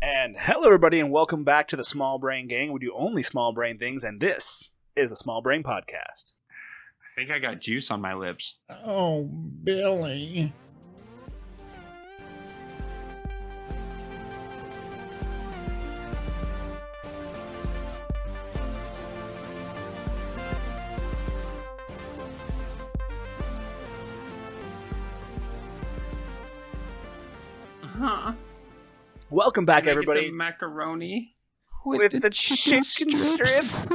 And hello, everybody, and welcome back to the Small Brain Gang. We do only small brain things, and this is the Small Brain Podcast. I think I got juice on my lips. Oh, Billy. Welcome back, Can I everybody. get the macaroni with the chicken strips.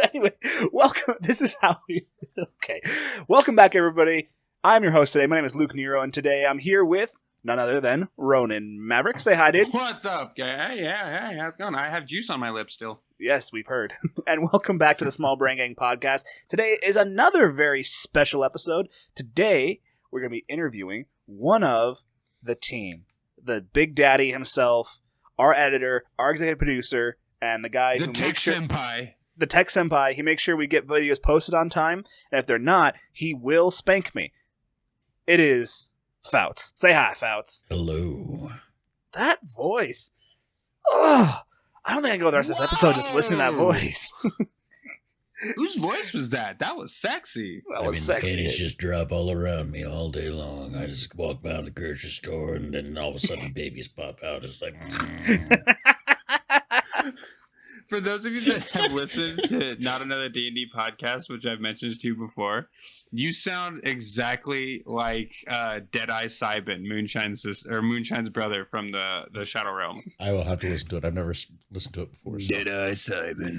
Anyway, welcome. This is how we... Okay. Welcome back, everybody. I'm your host today. My name is Luke Nero, and today I'm here with none other than Ronan Maverick. Say hi, dude. What's up, guy? Hey, how's it going? I have juice on my lips still. Yes, we've heard. And welcome back to the Small Brain Gang Podcast. Today is another very special episode. Today, we're going to be interviewing one of the team. The Big Daddy himself, our editor, our executive producer, and the guy who makes sure... senpai. The tech senpai. He makes sure we get videos posted on time, and if they're not, he will spank me. It is Fouts. Say hi, Fouts. Hello. That voice. Ugh. I don't think I can go the rest of this episode just listening to that voice. Whose voice was that? That was sexy. That was sexy. Panties just drop all around me all day long. I just walk by the grocery store, and then all of a sudden babies pop out. It's like... For those of you that have listened to Not Another D&D podcast, which I've mentioned to you before, you sound exactly like Deadeye Cybin, Moonshine's brother from the Shadow Realm. I will have to listen to it. I've never listened to it before. So. Deadeye Cybin.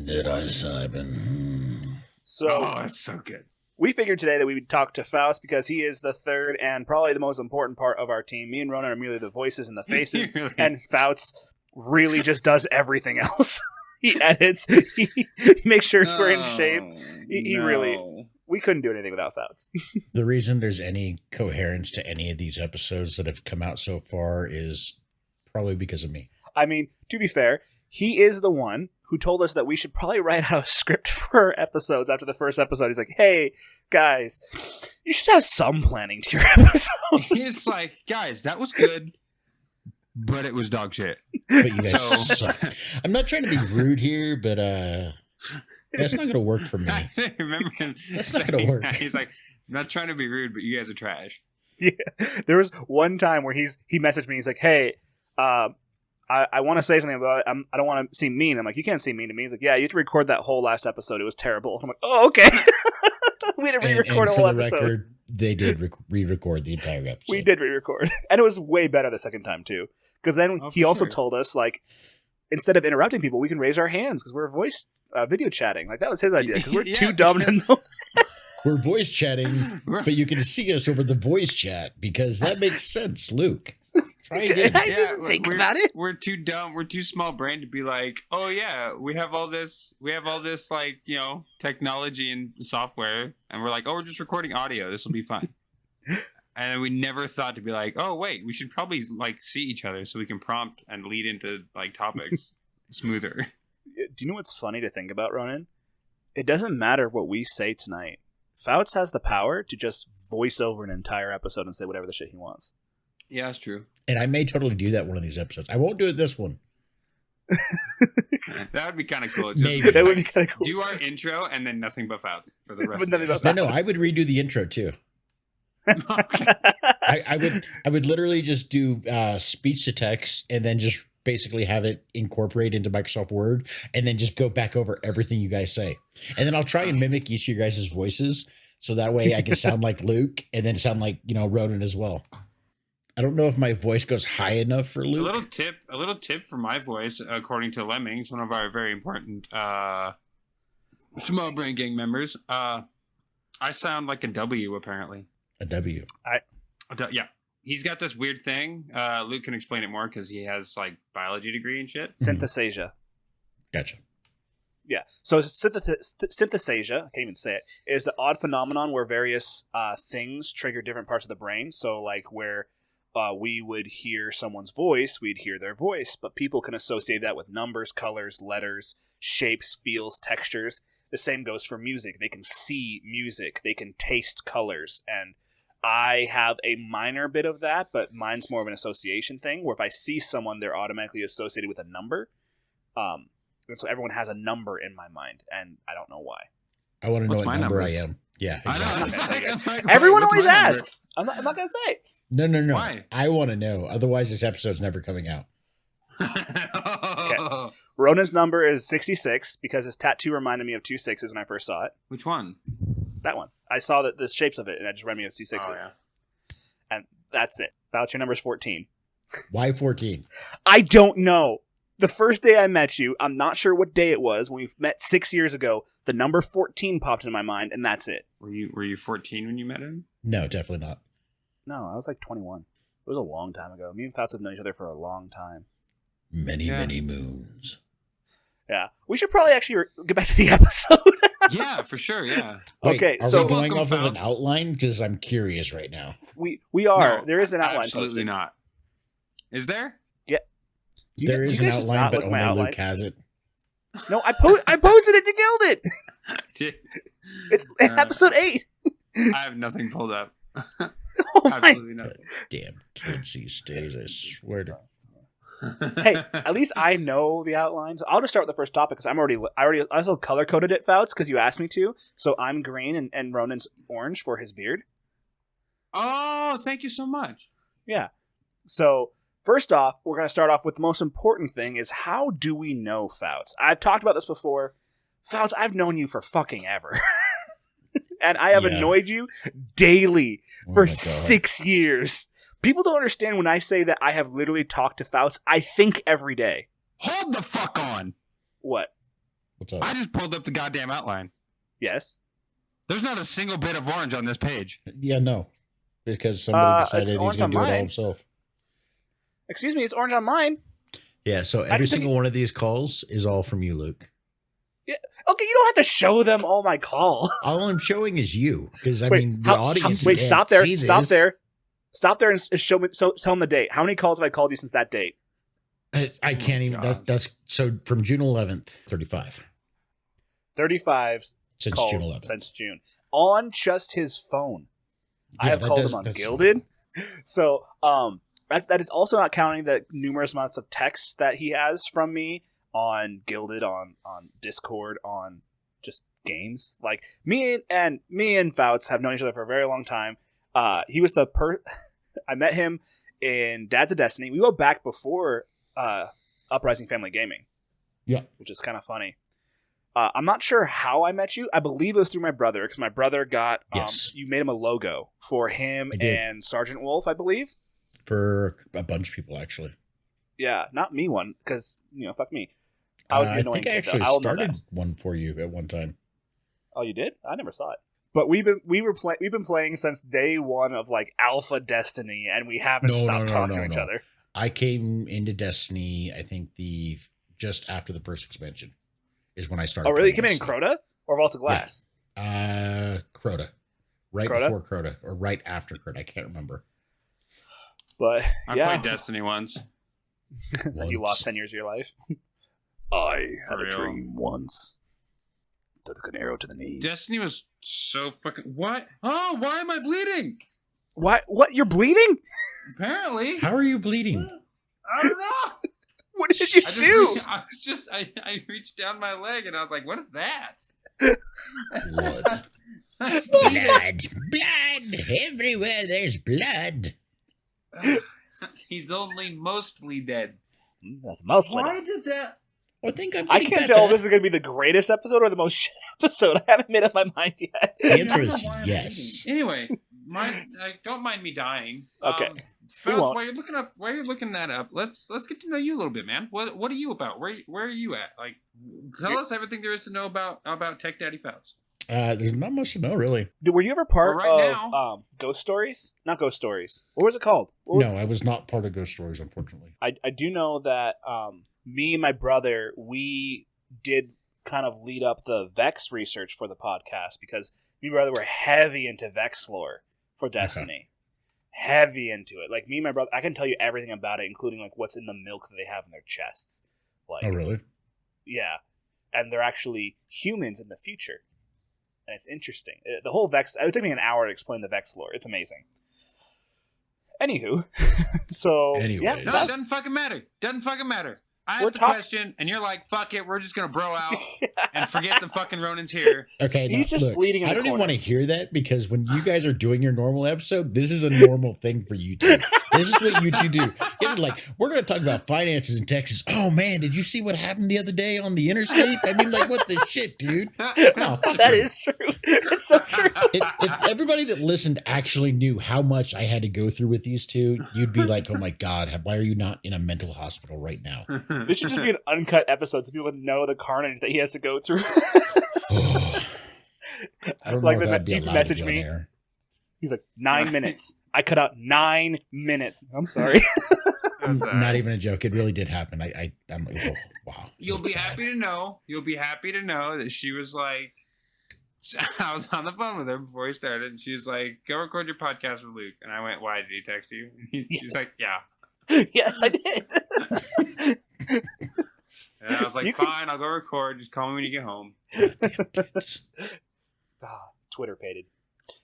Deadeye Cybin. So, that's so good. we figured today that we would talk to Faust because he is the third and probably the most important part of our team. Me and Ronan are merely the voices and the faces, and Faust really just does everything else. He edits. He makes sure we're in shape. He really... We couldn't do anything without Fouts. The reason there's any coherence to any of these episodes that have come out so far is probably because of me. I mean, to be fair, he is the one who told us that we should probably write out a script for episodes after the first episode. He's like, hey, guys, you should have some planning to your episode. He's like, guys, that was good, but it was dog shit. But you guys suck. I'm not trying to be rude here, but that's not going to work for me. I remember him That's not going to work. He's like, I'm not trying to be rude, but you guys are trash. Yeah. There was one time where he messaged me. He's like, hey, I want to say something about it. I don't want to seem mean. I'm like, you can't seem mean to me. He's like, yeah, you have to record that whole last episode. It was terrible. I'm like, oh, okay. We didn't re-record a whole episode. Record, they did re-record the entire episode. We did re-record. And it was way better the second time, too. Because then he also told us, like, instead of interrupting people, we can raise our hands because we're voice video chatting. Like, that was his idea because we're too dumb to know. We're voice chatting, but you can see us over the voice chat because that makes sense, Luke. Try again. I didn't think about it. We're too dumb. We're too small brain to be like, oh yeah, we have all this like, you know, technology and software, and we're like, oh, we're just recording audio. This will be fun. And we never thought to be like, oh wait, we should probably like see each other so we can prompt and lead into like topics smoother. Do you know what's funny to think about, Ronan? It doesn't matter what we say tonight. Fouts has the power to just voice over an entire episode and say whatever the shit he wants. Yeah, that's true. And I may totally do that one of these episodes. I won't do it this one. That would be kind of cool. Maybe. That would be kind of cool. Do our intro and then nothing but Fouts for the rest But of nothing the but No, I would redo the intro too. Okay. I would literally just do speech to text and then just basically have it incorporate into Microsoft Word and then just go back over everything you guys say. And then I'll try and mimic each of your guys' voices so that way I can sound like Luke and then sound like, you know, Ronan as well. I don't know if my voice goes high enough for Luke. A little tip for my voice, according to Lemmings, one of our very important Small Brain Gang members. I sound like a W, apparently. A W. Yeah. He's got this weird thing. Luke can explain it more because he has like biology degree and shit. Synthesasia. Gotcha. Yeah. So synthesasia, I can't even say it, is the odd phenomenon where various things trigger different parts of the brain. So like where we would hear someone's voice, we'd hear their voice, but people can associate that with numbers, colors, letters, shapes, feels, textures. The same goes for music. They can see music, they can taste colors, and I have a minor bit of that, but mine's more of an association thing, where if I see someone, they're automatically associated with a number. And so everyone has a number in my mind, and I don't know why. I want to know What's what my number number? I am. Yeah, I know. exactly. I'm like, Everyone what's always my number? asks. I'm not going to say. No. Why? I want to know. Otherwise, this episode's never coming out. Okay. Ronan's number is 66 because his tattoo reminded me of 2 6s when I first saw it. Which one? That one. I saw the shapes of it, and it just reminded me of 2 6s. Oh, yeah. And that's it. Fouts, your number is 14. Why 14? I don't know. The first day I met you, I'm not sure what day it was. When we met 6 years ago, the number 14 popped into my mind, and that's it. Were you 14 when you met him? No, definitely not. No, I was like 21. It was a long time ago. Me and Fouts have known each other for a long time. Many moons. Yeah. We should probably actually get back to the episode. Yeah, for sure. Yeah. Wait, Okay, are so- we going Welcome, off of an Fouts. outline? Because I'm curious right now. We are. No, There is an outline Absolutely posted. not. Is there? There you is an guys just outline, not but look at my only Luke outlines? has it. No, I posted it to Gilded. It's episode 8. I have nothing pulled up. Oh my. Absolutely nothing. Damn kids these days, I swear to. Hey, at least I know the outline. So I'll just start with the first topic because I also color coded it, Fouts, because you asked me to. So I'm green and Ronan's orange for his beard. Oh, thank you so much. Yeah. So first off, we're going to start off with the most important thing is how do we know Fouts? I've talked about this before. Fouts, I've known you for fucking ever. And I have Yeah. annoyed you daily Oh for my God. 6 years. People don't understand when I say that I have literally talked to Fouts. I think every day. Hold the fuck on. What? What's up? I just pulled up the goddamn outline. Yes? There's not a single bit of orange on this page. Yeah, no. Because somebody It's decided he's orange going to on do it all mine. himself. Excuse me, it's orange on mine. Yeah, so can every tell single one of these calls is all from you, Luke. Okay, you don't have to show them all my calls. All I'm showing is you. Because, I Wait, mean, the audience wait, can't stop there. see Stop this. there. Stop there and show me. So tell them the date. How many calls have I called you since that date? I can't even. God. That's so from June 11th, 35. 35 Since calls June 11th. since June. On just his phone. I Yeah, have that called does- him on that's- Gilded. So, that is also not counting the numerous amounts of texts that he has from me on Gilded, on Discord, on just games. Like me and Fouts have known each other for a very long time. He was I met him in Dad's of Destiny. We go back before Uprising Family Gaming. Yeah. Which is kind of funny. I'm not sure how I met you. I believe it was through my brother because my brother got Yes. you made him a logo for him I did. and Sergeant Wolf, I believe. For a bunch of people, actually. Yeah, not me one because fuck me. I was the I annoying think I kid, though. actually I'll know that. started one for you at one time. Oh, you did? I never saw it. But we've been playing since day one of like Alpha Destiny, and we haven't stopped talking to each other. I came into Destiny, I think just after the first expansion is when I started. Oh, really? You came playing in Destiny. Crota or Vault of Glass? Crota. Right Crota? before Crota or right after Crota. I can't remember. But I yeah, played Destiny once. you lost 10 years of your life. I had For a real. dream once. Took an arrow to the knee. Destiny was so fucking. What? Oh, why am I bleeding? What? You're bleeding? Apparently. How are you bleeding? I don't know. What did you do? I reached down my leg and I was like, what is that? Blood. Blood. Blood. Everywhere there's blood. He's only mostly dead. That's mostly. Why did that? I think I'm I getting can't better. tell if this is going to be the greatest episode or the most shit episode. I haven't made up my mind yet. The answer I don't is know why I'm yes. bleeding. Anyway, don't mind me dying. Okay. Fouts, won't. while you're looking that up, let's get to know you a little bit, man. What are you about? Where are you at? Like, tell us everything there is to know about Tech Daddy Fouts. There's not much to know, really. Were you ever part Well, right of now- Ghost Stories? Not Ghost Stories. What was it called? What was No, I was not part of Ghost Stories, unfortunately. I do know that me and my brother, we did kind of lead up the Vex research for the podcast because me and my brother were heavy into Vex lore for Destiny. Heavy into it. Like me and my brother, I can tell you everything about it, including like what's in the milk that they have in their chests. Like, Oh, really? yeah. And they're actually humans in the future. and it's interesting. The whole Vex. It would take me an hour to explain the Vex lore. It's amazing. Anywho, so Anyway. yeah, No, it doesn't fucking matter. Doesn't fucking matter. I asked the question, and you're like, "Fuck it, we're just gonna bro out and forget the fucking Ronan's here." Okay, he's just look, bleeding. In I the don't even corner. want to hear that because when you guys are doing your normal episode, this is a normal thing for you two. This is what you two do. It's like, we're going to talk about finances in Texas. Oh man, did you see what happened the other day on the interstate? I mean, like, what the shit, dude? No, That is true. It's so true. If everybody that listened actually knew how much I had to go through with these two, you'd be like, oh my God, why are you not in a mental hospital right now? This should just be an uncut episode so people know the carnage that he has to go through. I don't Like know if that'd be you allowed message to be on me. air. He's like, 9 minutes. I cut out 9 minutes. I'm sorry. Not even a joke. It really did happen. I'm like, oh, wow. You'll be happy to know. You'll be happy to know that she was like, I was on the phone with her before he started, and she was like, "Go record your podcast with Luke." And I went, "Why did he text you?" She's like, "Yeah." Yes, I did. And I was like, "Fine, I'll go record. Just call me when you get home." Twitter pated.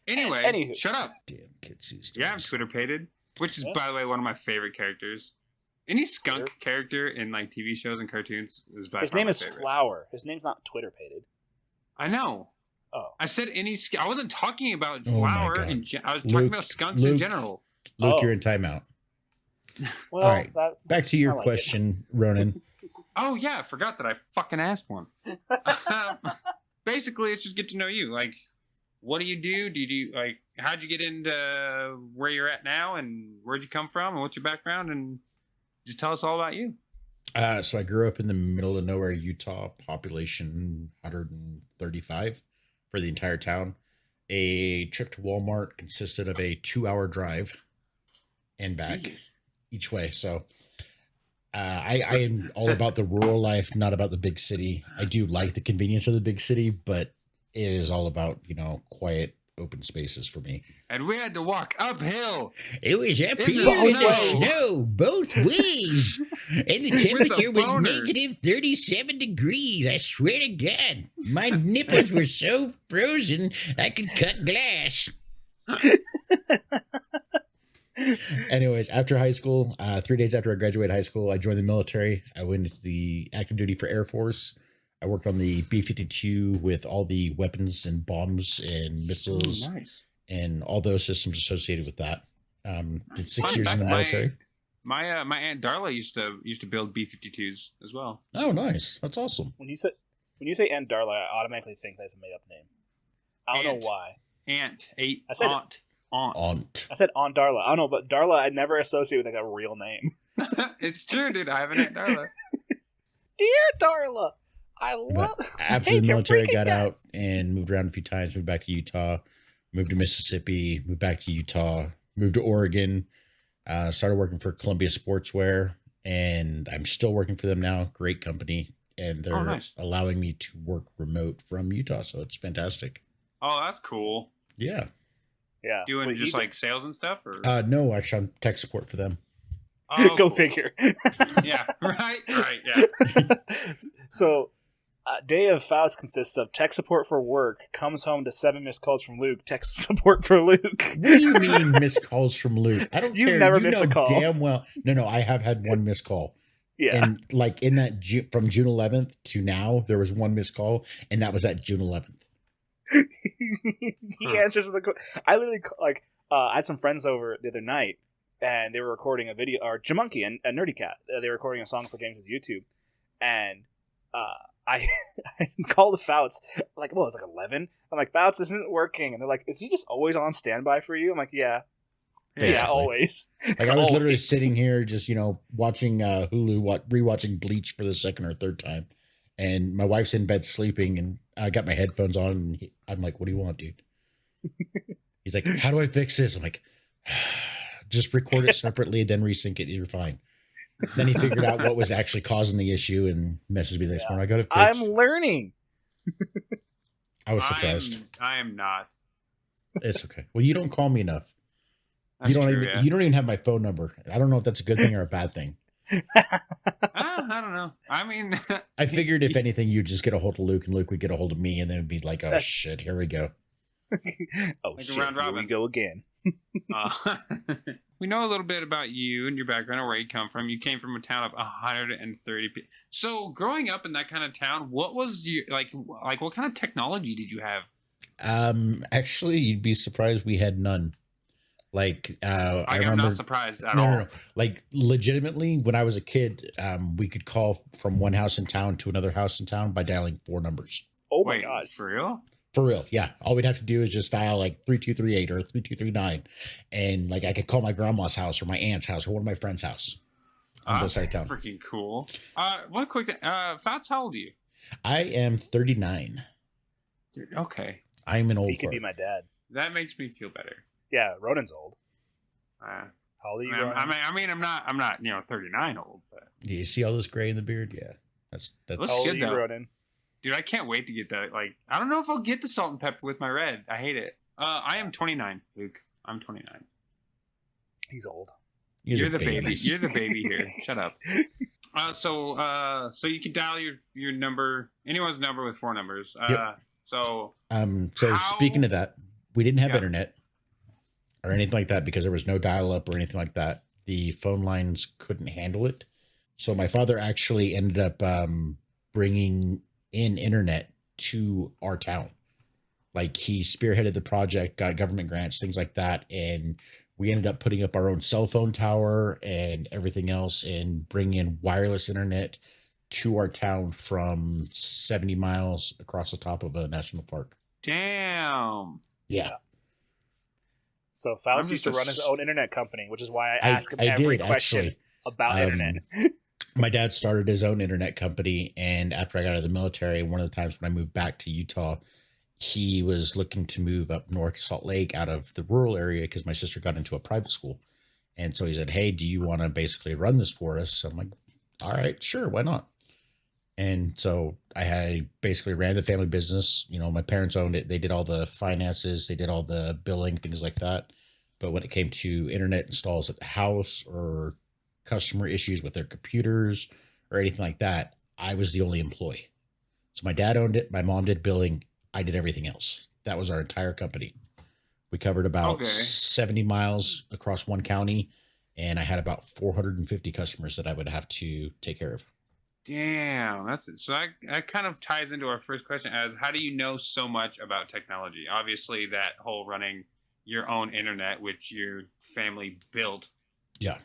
Anyway, Anywho. shut up. Damn kids these days. Yeah, I'm Twitter pated, which is, Yeah. by the way, one of my favorite characters. Any skunk character in like TV shows and cartoons is by His far name my is favorite. Flower. His name's not Twitter pated. I know. Oh. I said I wasn't talking about Oh my flower. God. I was talking about skunks in general. Luke, Oh. you're in timeout. Well, All right, that's, back to your I like question, Ronan. Oh yeah, I forgot that I fucking asked one. Basically, it's just get to know you. Like, what do you do? Do you do like how'd you get into where you're at now, and where'd you come from, and what's your background, and just tell us all about you. So I grew up in the middle of nowhere, Utah, population 135 for the entire town. A trip to Walmart consisted of a 2-hour drive and back Jeez. each way. So I am all about the rural life, not about the big city. I do like the convenience of the big city, but it is all about, quiet, open spaces for me. And we had to walk uphill. It was up In the here in the snow. snow, both ways. And the temperature was boner. negative 37 degrees. I swear to God. My nipples were so frozen, I could cut glass. Anyways, after high school, 3 days after I graduated high school, I joined the military. I went into the active duty for Air Force. I worked on the B-52 with all the weapons and bombs and missiles. Oh, nice. And all those systems associated with that. Did 6 Fun years in fact, the military. My Aunt Darla used to build B-52s as well. Oh, nice. That's awesome. When you say Aunt Darla, I automatically think that's a made up name. I don't know why. Aunt. I said- Aunt. Aunt. I said Aunt Darla. I don't know, but Darla I never associate with like a real name. It's true, dude. I have an Aunt Darla. Dear Darla, I love. After hate the your military, I freaking got out guts. and moved around a few times. Moved back to Utah. Moved to Mississippi. Moved back to Utah. Moved to Oregon. Started working for Columbia Sportswear. And I'm still working for them now. Great company. And they're nice. allowing me to work remote from Utah. So it's fantastic. Oh, that's cool. Yeah. Yeah, Doing Wait, just you- like sales and stuff, or No, actually, I'm tech support for them. Oh, go cool. figure. Yeah, right, yeah. So, day of Fouts consists of tech support for work, comes home to 7 missed calls from Luke, tech support for Luke. What do you mean missed calls from Luke? I don't You've care. never You missed know a call. damn well. No, I have had one missed call. Yeah. And like in that from June 11th to now, there was one missed call, and that was at June 11th. He answers with a I literally I had some friends over the other night and they were recording a video, or Jamonkey and Nerdy Cat, they were recording a song for James's YouTube, and I called the Fouts like, well, it was like 11. I'm like, Fouts isn't working, and they're like, is he just always on standby for you? I'm like, yeah, Basically. always. Like I was literally Always. sitting here just watching Hulu, rewatching Bleach for the second or third time, and my wife's in bed sleeping, and I got my headphones on, and I'm like, "What do you want, dude?" He's like, "How do I fix this?" I'm like, "Just record it separately, then resync it. You're fine." Then he figured out what was actually causing the issue and messaged me the next morning. I got it fixed. I'm learning. I was surprised. I am not. It's okay. Well, you don't call me enough. That's You don't true, even yeah. you don't even have my phone number. I don't know if that's a good thing or a bad thing. I don't know. I mean, I figured if anything, you'd just get a hold of Luke, and Luke would get a hold of me, and then it'd be like, oh shit, here we go. Oh Like a shit, round here robin. we go again. We know a little bit about you and your background and where you come from. You came from a town of 130 people. So, growing up in that kind of town, what was your like? What kind of technology did you have? Actually, you'd be surprised we had none. Like, I I'm remember. not surprised at all. No. Like, legitimately, when I was a kid, we could call from one house in town to another house in town by dialing 4 numbers. Oh Wait, my god. for real? For real, yeah. All we'd have to do is just dial like 3238 or 3239, and like I could call my grandma's house or my aunt's house or one of my friend's house on this side of town. Freaking cool. One quick thing. Fouts, how old are you? I am 39. Dude, okay. I'm an old He could be fart. my dad. That makes me feel better. Yeah, Ronan's old. Uh, How old are you, I Ronan? mean, I'm not 39 old, but Do you see all this gray in the beard? Yeah, that's Let's How old good, are you, though. Ronan? dude, I can't wait to get that. Like, I don't know if I'll get the salt and pepper with my red. I hate it. I am 29, Luke. I'm 29. He's old. You're the baby. You're the baby here. Shut up. So you can dial your number, anyone's number with 4 numbers. Yep. So Speaking of that, we didn't have Yeah. internet or anything like that because there was no dial-up or anything like that. The phone lines couldn't handle it. So my father actually ended up bringing in internet to our town. Like, he spearheaded the project, got government grants, things like that, and we ended up putting up our own cell phone tower and everything else and bringing in wireless internet to our town from 70 miles across the top of a national park. damn. Yeah. So Fouts I'm used just to a run his s- own internet company, which is why I I ask him every did, question actually. about internet. My dad started his own internet company, and after I got out of the military, one of the times when I moved back to Utah, he was looking to move up north to Salt Lake out of the rural area because my sister got into a private school. And so he said, hey, do you want to basically run this for us? So I'm like, all right, sure, why not? And so I basically ran the family business. You know, my parents owned it. They did all the finances, they did all the billing, things like that. But when it came to internet installs at the house or customer issues with their computers or anything like that, I was the only employee. So my dad owned it. My mom did billing. I did everything else. That was our entire company. We covered about 70 miles across one county, and I had about 450 customers that I would have to take care of. Damn, that's it. So that kind of ties into our first question as how do you know so much about technology? Obviously, that whole running your own internet, which your family built. Yeah.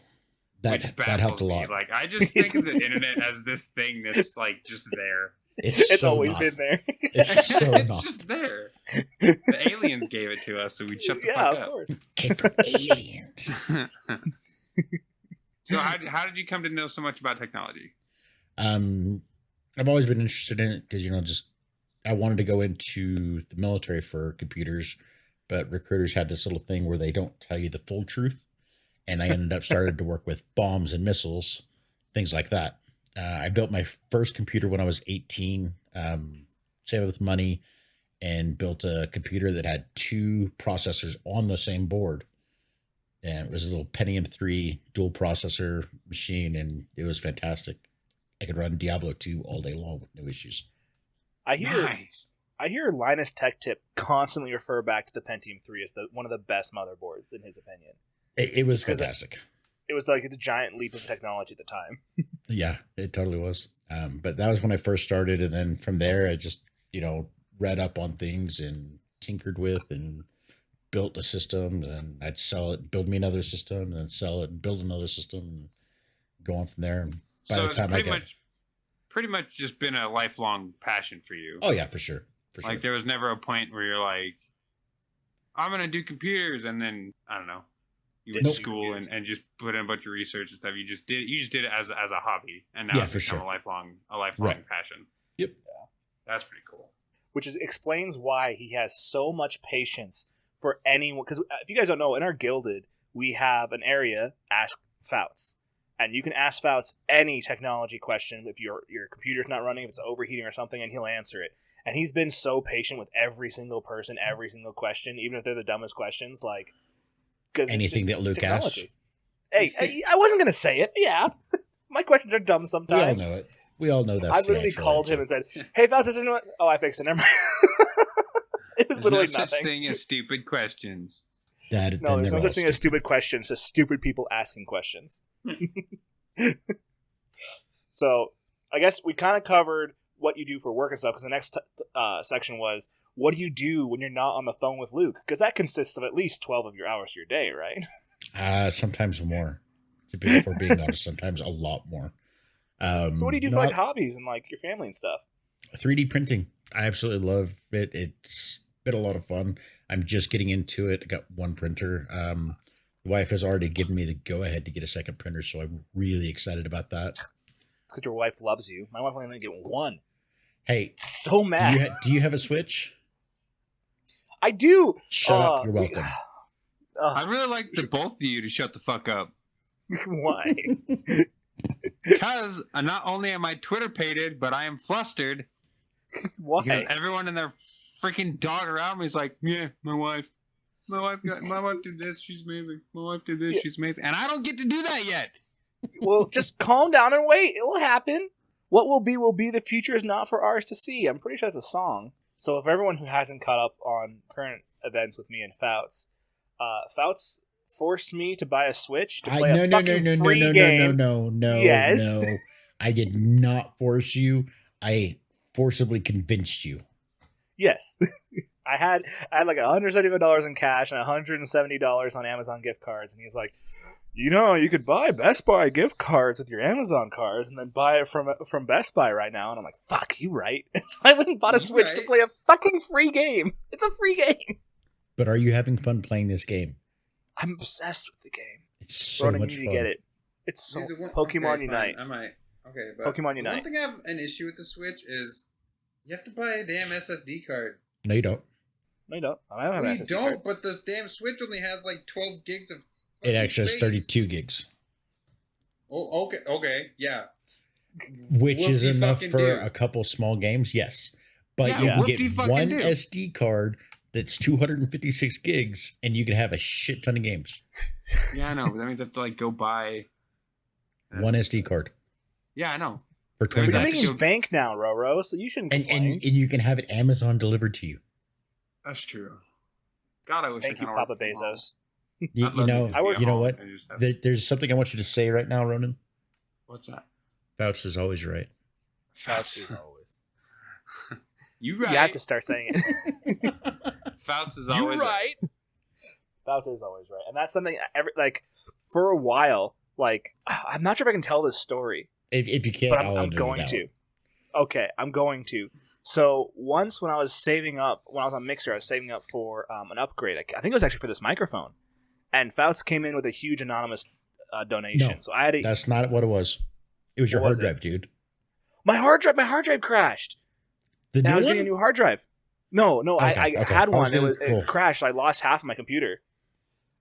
Which That baffles helped a me. lot. Like, I just think of the internet as this thing that's like just there. It's so always not. been there. It's so It's not. just there. The aliens gave it to us, so we'd shut the Yeah, fuck of up. course. Came from aliens. So how did you come to know so much about technology? I've always been interested in it because, you know, just I wanted to go into the military for computers, but recruiters had this little thing where they don't tell you the full truth. And I ended up started to work with bombs and missiles, things like that. I built my first computer when I was 18, saved with money, and built a computer that had 2 processors on the same board. And it was a little Pentium 3 dual processor machine, and it was fantastic. I could run Diablo 2 all day long with no issues. I hear Nice. Linus Tech Tip constantly refer back to the Pentium 3 as one of the best motherboards in his opinion. It was Because fantastic. It was like a giant leap of technology at the time. Yeah, it totally was. But that was when I first started. And then from there, I just, you know, read up on things and tinkered with and built a system. And I'd sell it, build me another system, and then sell it, and build another system, and go on from there. And by So the it's time pretty much just been a lifelong passion for you. oh, yeah, for sure. For sure. Like there was never a point where you're like, I'm gonna do computers, and then I don't know, you went Nope. to school and just put in a bunch of research and stuff. You just did it as a hobby, and now Yeah, it's for become sure. a lifelong Right. passion. Yep. That's pretty cool. Which explains why he has so much patience for anyone. Because if you guys don't know, in our Gilded, we have an area, Ask Fouts. And you can ask Fouts any technology question if your computer's not running, if it's overheating or something, and he'll answer it. And he's been so patient with every single person, every single question, even if they're the dumbest questions. Like, 'cause it's Anything just that Luke technology. asks. Hey, I wasn't going to say it. Yeah. My questions are dumb We all sometimes. know it. We all know that. I literally called him and said, "Hey, Fouts, this isn't what." Oh, I fixed it. Never mind. It was There's literally no such nothing. thing as stupid questions. No, there's no such thing as stupid questions. Just stupid people asking questions. So, I guess we kind of covered what you do for work and stuff. Because the next section was, what do you do when you're not on the phone with Luke? Because that consists of at least 12 of your hours of your day, right? Sometimes more. If we're being honest, sometimes a lot more. So what do you do for like hobbies and like your family and stuff? 3D printing. I absolutely love it. It's been a lot of fun. I'm just getting into it. I got one printer. The wife has already given me the go ahead to get a second printer, so I'm really excited about that. It's because your wife loves you. My wife only let me get one. Hey, so mad. Do you have a Switch? I do. Shut up. You're welcome. I really like the both of you to shut the fuck up. Why? Because not only am I Twitter pated, but I am flustered. Why? Because everyone and their freaking dog around me is like, yeah, my wife did this, she's amazing. My wife did this, she's amazing. And I don't get to do that yet. Well, just calm down and wait. It will happen. What will be will be. The future is not for ours to see. I'm pretty sure that's a song. So if everyone who hasn't caught up on current events with me and Fouts, Fouts forced me to buy a Switch to play a fucking free game. No. Yes. No. I did not force you. I forcibly convinced you. Yes. I had like $175 in cash and $170 on Amazon gift cards, and he's like, you could buy Best Buy gift cards with your Amazon cards and then buy it from Best Buy right now. And I'm like, fuck, you right. So I went and bought a Switch to play a fucking free game. It's a free game. But are you having fun playing this game? I'm obsessed with the game. It's so Ronan, much you need fun. to get it. It's so Pokemon Unite. I might. Okay, but Pokemon Unite. One thing I have an issue with the Switch is you have to buy a damn SSD card. No, you don't. No, you don't. I don't have an SSD card. But the damn Switch only has like 12 gigs of. It actually has 32 gigs. Oh, okay, yeah. Which is enough for a couple small games, yes. But you can get one SD card that's 256 gigs, and you can have a shit ton of games. Yeah, I know. But that means I have to like go buy one SD card. Yeah, I know. For $20. You're making bank now, Roro, so you shouldn't complain. And you can have it Amazon delivered to you. That's true. God, I wish Thank you, Papa Bezos. You know what? There's something I want you to say right now, Ronan. What's that? Fouts is always right. Fouts is always. You right. You have to start saying it. Fouts is always right. Fouts is always right, and that's something for a while. Like, I'm not sure if I can tell this story. If you can't, but I'm going to. Okay, I'm going to. So once when I was saving up, when I was on Mixer, I was saving up for an upgrade. I think it was actually for this microphone. And Fouts came in with a huge anonymous donation. No, so I had that's not what it was. It was your hard drive, dude. My hard drive crashed. The new I was one? getting a new hard drive. No, I had one. It crashed. So I lost half of my computer.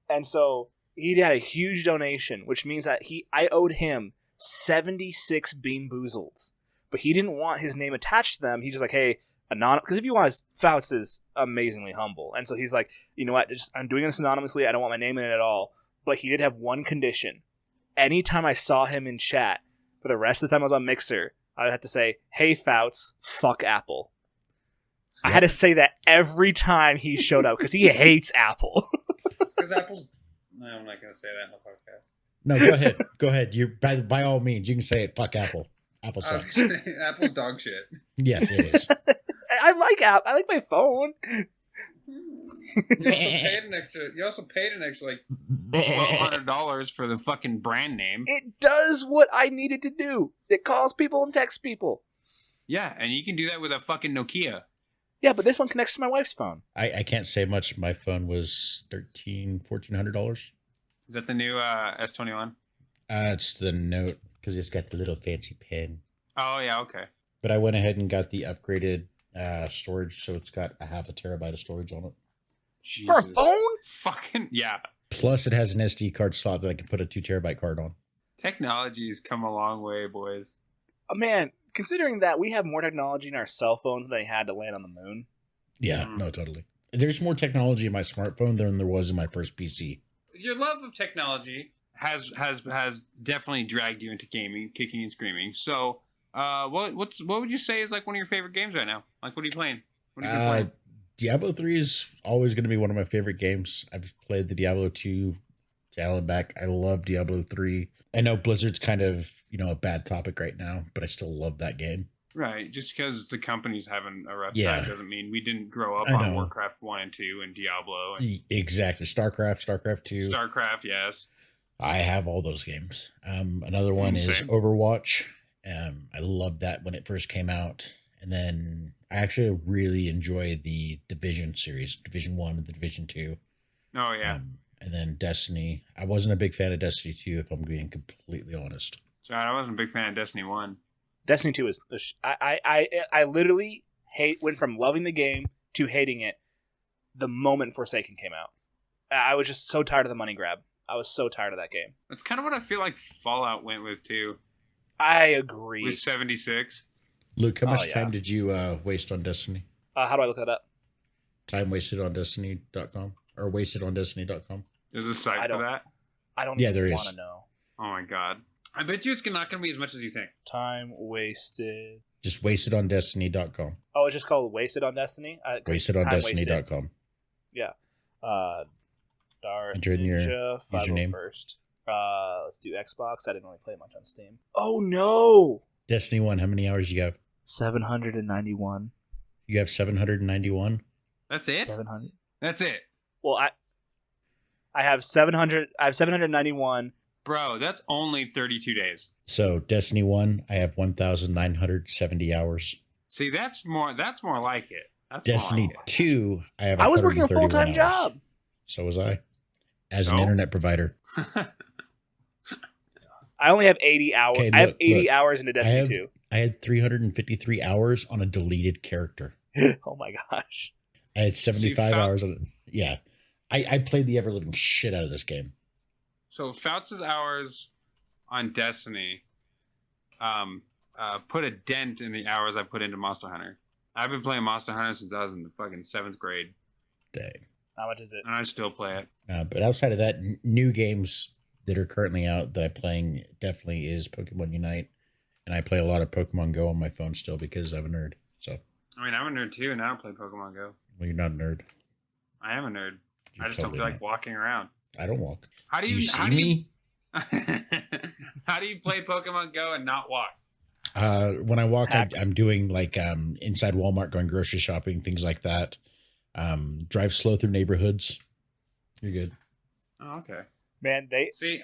And so he had a huge donation, which means that I owed him 76 Bean Boozleds. But he didn't want his name attached to them. He's just like, hey, anonymous. Because if you want, Fouts is amazingly humble. And so he's like, you know what? I'm doing this anonymously. I don't want my name in it at all. But he did have one condition. Anytime I saw him in chat, for the rest of the time I was on Mixer, I would have to say, hey, Fouts, fuck Apple. Yep. I had to say that every time he showed up because he hates Apple. It's because Apple's... No, I'm not going to say that in the podcast. No, go ahead. Go ahead. You by all means, you can say it. Fuck Apple. Apple sucks. Apple's dog shit. Yes, it is. I like Apple. I like my phone. You also paid an extra like $1,200 for the fucking brand name. It does what I needed to do. It calls people and texts people. Yeah, and you can do that with a fucking Nokia. Yeah, but this one connects to my wife's phone. I can't say much. My phone was $1,400. Is that the new S21? It's the Note because it's got the little fancy pen. Oh yeah, okay. But I went ahead and got the upgraded storage, so it's got a half a terabyte of storage on it. Jesus. For a phone? Fucking yeah. Plus, it has an SD card slot that I can put a 2 terabyte card on. Technology's come a long way, boys. Man, considering that we have more technology in our cell phones than they had to land on the moon. Yeah, no, totally. There's more technology in my smartphone than there was in my first PC. Your love of technology has definitely dragged you into gaming, kicking and screaming. So, what would you say is like one of your favorite games right now? Like, what are you playing? What have you been playing? Diablo 3 is always going to be one of my favorite games. I've played the Diablo 2 to hell and back. I love Diablo 3. I know Blizzard's kind of, a bad topic right now, but I still love that game. Right. Just because the company's having a rough Yeah. time doesn't mean we didn't grow up I on know. Warcraft 1 and 2 and Diablo. And Exactly. StarCraft 2. StarCraft, yes. I have all those games. Another one is Same. Overwatch. I loved that when it first came out. And then I actually really enjoy the Division series, Division 1 and the Division 2. Oh, yeah. And then Destiny. I wasn't a big fan of Destiny 2, if I'm being completely honest. Sorry, I wasn't a big fan of Destiny 1. Destiny 2 is I literally went from loving the game to hating it the moment Forsaken came out. I was just so tired of the money grab. I was so tired of that game. That's kind of what I feel like Fallout went with too. I agree. With 76. Luke, how much yeah. time did you waste on Destiny? How do I look that up? Time wasted on Destiny.com or wastedondestiny.com? There's a site for that? I don't Yeah, even there want is. to know. Oh my god. I bet you it's not going to be as much as you think. Time wasted. Just wastedondestiny.com. Oh, it's just called Wasted on Destiny? Wastedondestiny.com. Yeah. Darth Enter in your Ninja, username. 501st. Let's do Xbox. I didn't really play much on Steam. Oh, no! Destiny 1, how many hours you have? 791. You have 791? That's it? 700. That's it. Well, I have 700. I have 791. Bro, that's only 32 days. So Destiny 1, I have 1,970 hours. See, that's more like it. That's Destiny more like it. 2, I have I was working a 131 full-time hours. job. So was I. As an So? internet provider. I only have 80 hours. Okay, I have look, 80 hours into Destiny 2. I had 353 hours on a deleted character. Oh my gosh. I had 75 See, hours on it. Yeah. I played the ever-living shit out of this game. So Fouts' hours on Destiny put a dent in the hours I put into Monster Hunter. I've been playing Monster Hunter since I was in the fucking 7th grade. Dang. How much is it? And I still play it. But outside of that, new games that are currently out that I'm playing definitely is Pokemon Unite. And I play a lot of Pokemon Go on my phone still because I'm a nerd. So, I mean, I'm a nerd too, and I don't play Pokemon Go. well, you're not a nerd. I am a nerd. You're I just don't totally feel like not. walking around. I don't walk. How do Do you you see how do you, me? how do you play Pokemon Go and not walk? When I walk, Hacks. I'm doing like inside Walmart, going grocery shopping, things like that. Drive slow through neighborhoods. You're good. Oh, okay. Man, See,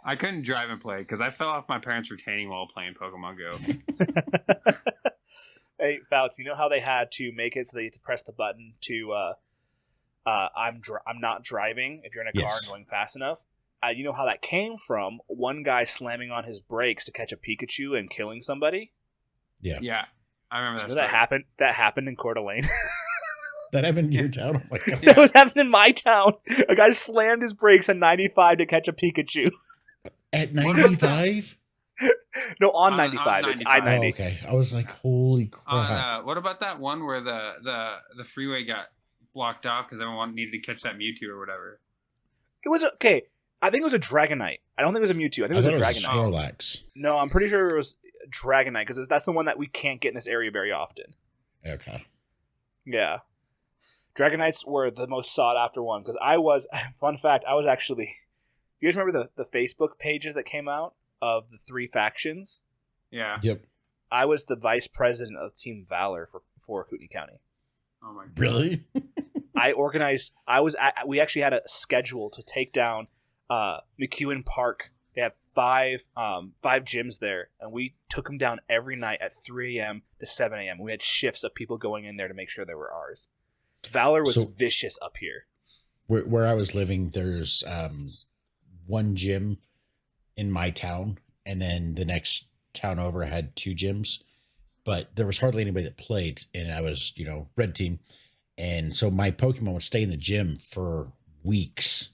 I couldn't drive and play because I fell off my parents' retaining wall playing Pokemon Go. Hey, Fouts, you know how they had to make it so they had to press the button to I'm not driving if you're in a car Yes. and going fast enough? You know how that came from? One guy slamming on his brakes to catch a Pikachu and killing somebody? Yeah. Yeah, I remember that. You know that story. happened? That happened in Coeur d'Alene. That happened in your town. Oh my god. That was happening in my town. A guy slammed his brakes at 95 to catch a Pikachu. At 95? No, on On 95. It's 95. I-90. Oh, okay. I was like, holy crap. What about that one where the freeway got blocked off because everyone needed to catch that Mewtwo or whatever? It was okay. I think it was a Dragonite. I don't think it was a Mewtwo. I think it was a Dragonite. Snorlax. No, I'm pretty sure it was Dragonite because that's the one that we can't get in this area very often. Okay. Yeah. Dragonites were the most sought after one because fun fact, I was actually, you guys remember the Facebook pages that came out of the 3 factions? Yeah. Yep. I was the vice president of Team Valor for Kootenai County. Oh my god. Really? We actually had a schedule to take down McEwen Park. They had 5 gyms there, and we took them down every night at 3 a.m. to 7 a.m. We had shifts of people going in there to make sure they were ours. Valor was vicious up here. Where I was living, there's one gym in my town, and then the next town over had 2 gyms, but there was hardly anybody that played, and I was, red team. And so my Pokemon would stay in the gym for weeks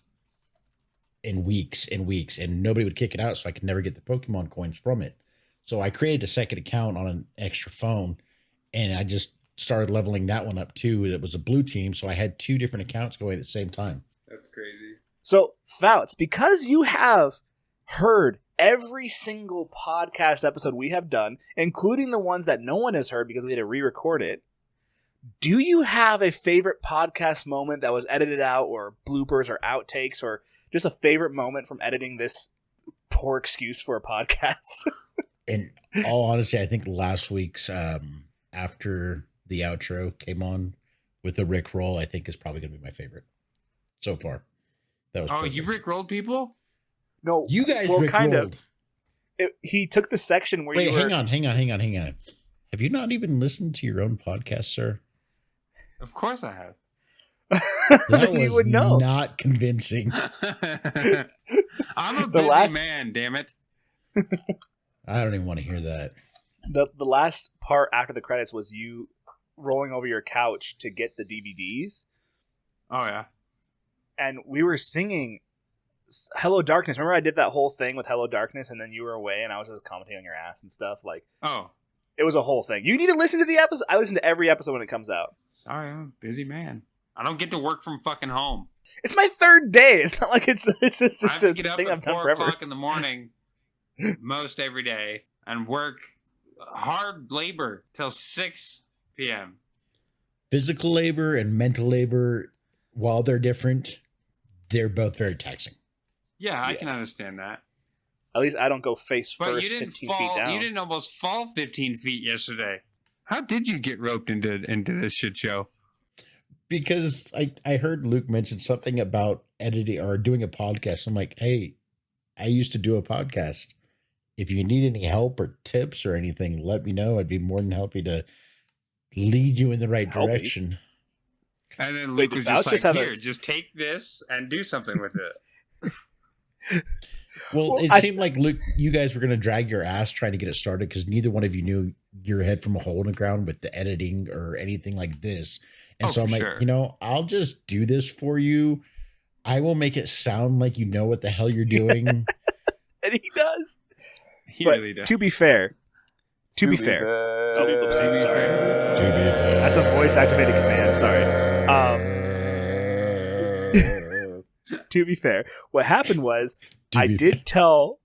and weeks and weeks, and nobody would kick it out, so I could never get the Pokemon coins from it. So I created a second account on an extra phone, and I just started leveling that one up too. It was a blue team, so I had 2 different accounts going at the same time. That's crazy. So, Fouts, because you have heard every single podcast episode we have done, including the ones that no one has heard because we had to re-record it, do you have a favorite podcast moment that was edited out, or bloopers or outtakes, or just a favorite moment from editing this poor excuse for a podcast? In all honesty, I think last week's after the outro came on with the Rick roll, I think is probably going to be my favorite so far. That was perfect. You Rick rolled people? No, You guys well, Rick kind rolled. of. He took the section where Wait, you were... hang on. Have you not even listened to your own podcast, sir? Of course I have. That You was would know. not convincing. I'm a busy man, damn it. I don't even want to hear that. The last part after the credits was you rolling over your couch to get the DVDs, Oh, yeah. and we were singing Hello Darkness. Remember I did that whole thing with Hello Darkness, and then you were away, and I was just commenting on your ass and stuff. Like, Oh, it was a whole thing. You need to listen to the episode. I listen to every episode when it comes out. sorry, I'm a busy man. I don't get to work from fucking home. It's my third day. It's not like it's I have a to get up thing at I've done 4 forever. o'clock in the morning most every day and work hard labor till 6 p.m. Physical labor and mental labor, while they're different, they're both very taxing. Yeah, I can Yes. understand that. At least I don't go face But first you didn't 15 fall. feet down. You didn't almost fall 15 feet yesterday. How did you get roped into this shit show? Because I heard Luke mention something about editing or doing a podcast. I'm like, hey, I used to do a podcast. If you need any help or tips or anything, let me know. I'd be more than happy to lead you in the right Help me. direction. And then Wait, Luke was did Fouts just like, just have "Here, a- just take this and do something with it." Well, it I- seemed like Luke, you guys were going to drag your ass trying to get it started because neither one of you knew your head from a hole in the ground with the editing or anything like this. And Oh, so I'm for like, sure. I'll just do this for you. I will make it sound like you know what the hell you're doing. And he does. He But really does. to be fair, Oh, To be sorry. fair. That's a voice activated command. Sorry. To be fair, what happened was I did tell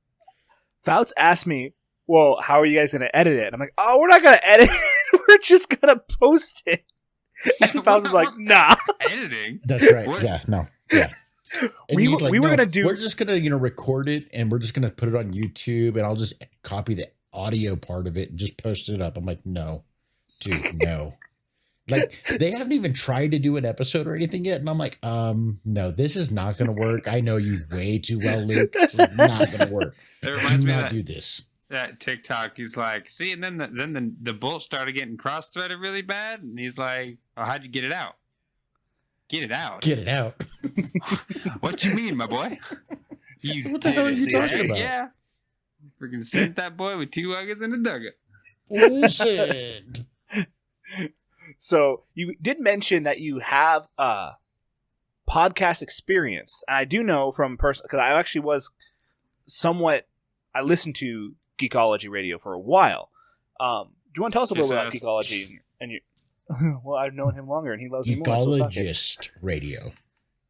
Fouts asked me, well, how are you guys going to edit it? And I'm like, oh, we're not going to edit it. We're just going to post it. And Fouts was like, nah. Editing. That's right. What? Yeah, no. Yeah. And We he's were going to do... We're just going to, record it and we're just going to put it on YouTube and I'll just copy the audio part of it and just post it up. I'm like, no, dude, no. Like, they haven't even tried to do an episode or anything yet. And I'm like, no, this is not going to work. I know you way too well, Luke. This is not going to work. It Do reminds me of not that, do this. that TikTok. He's like, see, and then the bolt started getting cross-threaded really bad, and he's like, oh, how'd you get it out? Get it out. Get it out. What you mean, my boy? You What the hell are you did it. talking about? Yeah. Freaking sent that boy with 2 uggets in a dugout. Listen. So you did mention that you have podcast experience. And I do know from person, because I actually was somewhat, I listened to Geekology Radio for a while. Do you want to tell us a little bit about Geekology? And you, well, I've known him longer and he loves me more. So suck it. Ecologist Radio.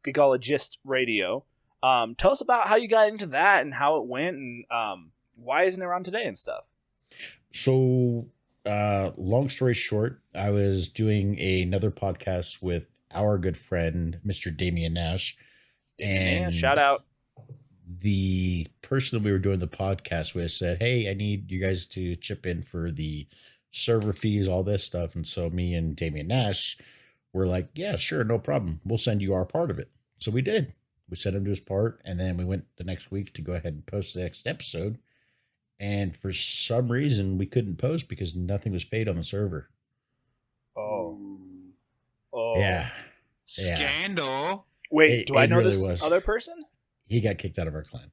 Geekologist Radio. Tell us about how you got into that and how it went and why isn't it around today and stuff. So, long story short, I was doing another podcast with our good friend, Mr. Damian Nash. And shout out. The person that we were doing the podcast with said, hey, I need you guys to chip in for the server fees, all this stuff. And so me and Damian Nash were like, yeah, sure, no problem. We'll send you our part of it. So we did. We sent him to his part. And then we went the next week to go ahead and post the next episode. And for some reason, we couldn't post because nothing was paid on the server. Oh. Yeah. Scandal. Wait, do I know really this was. other person? He got kicked out of our clan.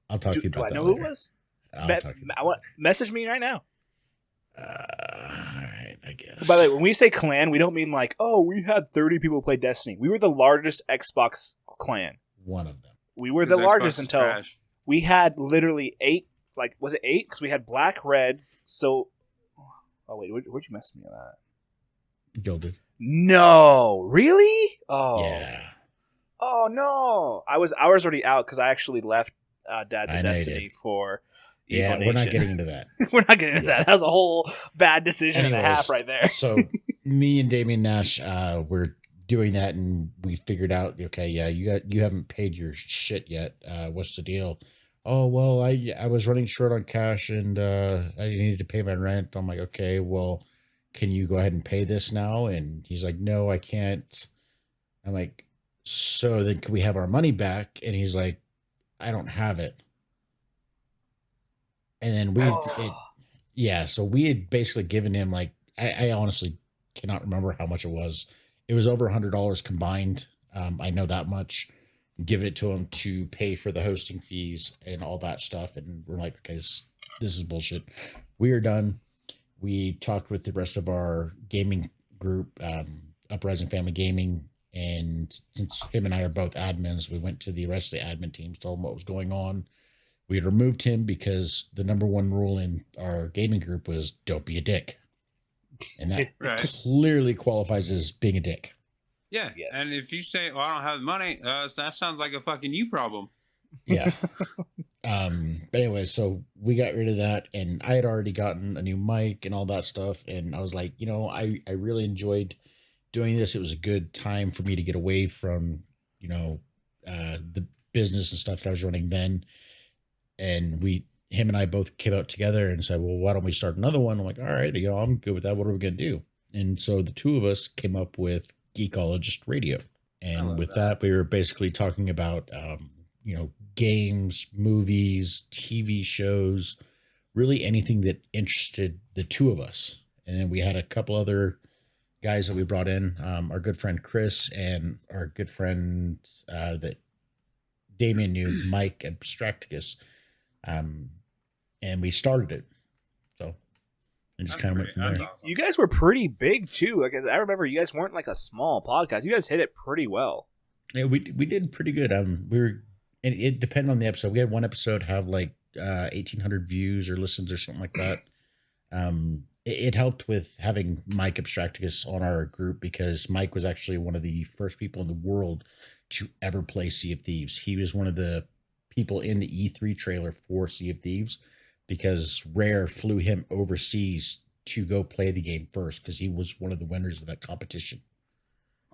I'll talk to you Do about I that know later. who it was? I'll talk to you about Message me right now. that. All right, I guess. By the way, when we say clan, we don't mean like, oh, we had 30 people play Destiny. We were the largest Xbox clan. One of them. We were the Xbox largest is until trash. we had literally 8. Like, was it 8? Because we had black, red. So, oh wait, where'd you message me on that? Gilded. No, really? Oh, Yeah. Oh no! I was already out because I actually left Dads I of know you Destiny did. for Evo Yeah, we're not Nation. getting into that. We're not getting into Yeah. that. That was a whole bad decision and a half right there. So me and Damian Nash, we're doing that, and we figured out, okay, yeah, you haven't paid your shit yet. What's the deal? Oh well, I was running short on cash, and I needed to pay my rent. I'm like, okay, well, can you go ahead and pay this now? And he's like, no, I can't. I'm like, so then can we have our money back? And he's like, I don't have it. And then yeah, so we had basically given him like, I honestly cannot remember how much it was. It was over $100 combined. I know that much. Giving it to him to pay for the hosting fees and all that stuff. And we're like, okay, this is bullshit. We are done. We talked with the rest of our gaming group, Uprising Family Gaming. And since him and I are both admins, we went to the rest of the admin teams, told them what was going on. We had removed him because the number one rule in our gaming group was don't be a dick. And that Right. clearly qualifies as being a dick. Yeah. Yes. And if you say, "Oh, I don't have the money," that sounds like a fucking you problem. Yeah. But anyway, so we got rid of that, and I had already gotten a new mic and all that stuff. And I was like, I really enjoyed doing this. It was a good time for me to get away from, the business and stuff that I was running then. And him and I both came out together and said, well, why don't we start another one? I'm like, all right, I'm good with that. What are we going to do? And so the two of us came up with Ecologist Radio. And with that, we were basically talking about, games, movies, TV shows, really anything that interested the two of us. And then we had a couple other guys that we brought in, our good friend Chris and our good friend that Damien knew, Mike Abstracticus. And we started it. So it just kind of went from there. You guys were pretty big too. Like I remember, you guys weren't like a small podcast. You guys hit it pretty well. Yeah, we did pretty good. It depended on the episode. We had one episode have like 1,800 views or listens or something like that. It helped with having Mike Abstracticus on our group because Mike was actually one of the first people in the world to ever play Sea of Thieves. He was one of the people in the E3 trailer for Sea of Thieves because Rare flew him overseas to go play the game first because he was one of the winners of that competition.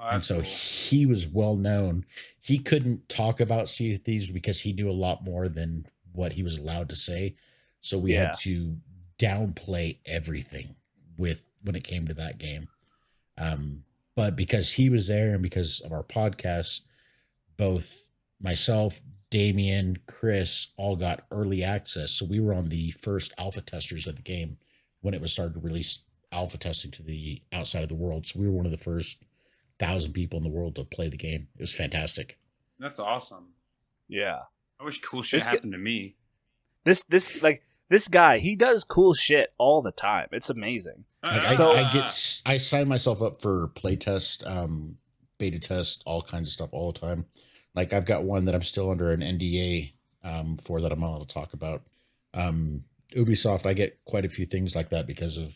And so he was well known. He couldn't talk about Sea of Thieves because he knew a lot more than what he was allowed to say. So we had to downplay everything when it came to that game. But because he was there and because of our podcast, both myself, Damien, Chris all got early access. So we were on the first alpha testers of the game when it was started to release alpha testing to the outside of the world. So we were one of the first 1,000 people in the world to play the game. It was fantastic. That's awesome. Yeah. I wish cool shit happened to me. This guy, he does cool shit all the time. It's amazing. I sign myself up for playtest, beta test, all kinds of stuff all the time. Like I've got one that I'm still under an NDA for that I'm not allowed to talk about. Ubisoft, I get quite a few things like that because of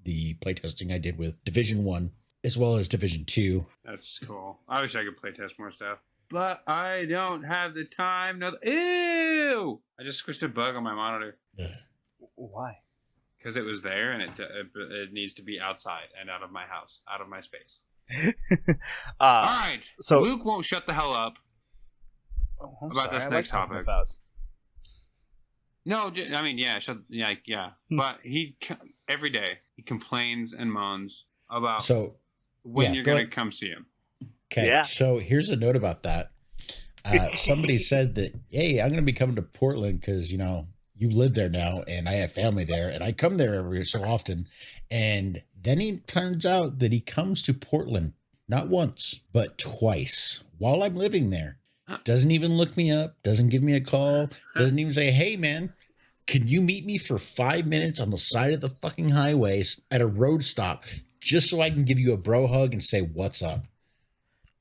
the playtesting I did with Division 1 as well as Division 2. That's cool. I wish I could playtest more stuff. But I don't have the time. No. Ew! I just squished a bug on my monitor. Why? Because it was there and it needs to be outside and out of my house, out of my space. All right. So Luke won't shut the hell up about this next topic. No, I mean, yeah. But he every day he complains and moans about when you're going to come see him. Okay, yeah. So here's a note about that. Somebody said that, hey, I'm going to be coming to Portland because, you live there now and I have family there and I come there every so often. And then he turns out that he comes to Portland not once, but twice while I'm living there. Doesn't even look me up, doesn't give me a call, doesn't even say, hey, man, can you meet me for 5 minutes on the side of the fucking highways at a road stop just so I can give you a bro hug and say, what's up?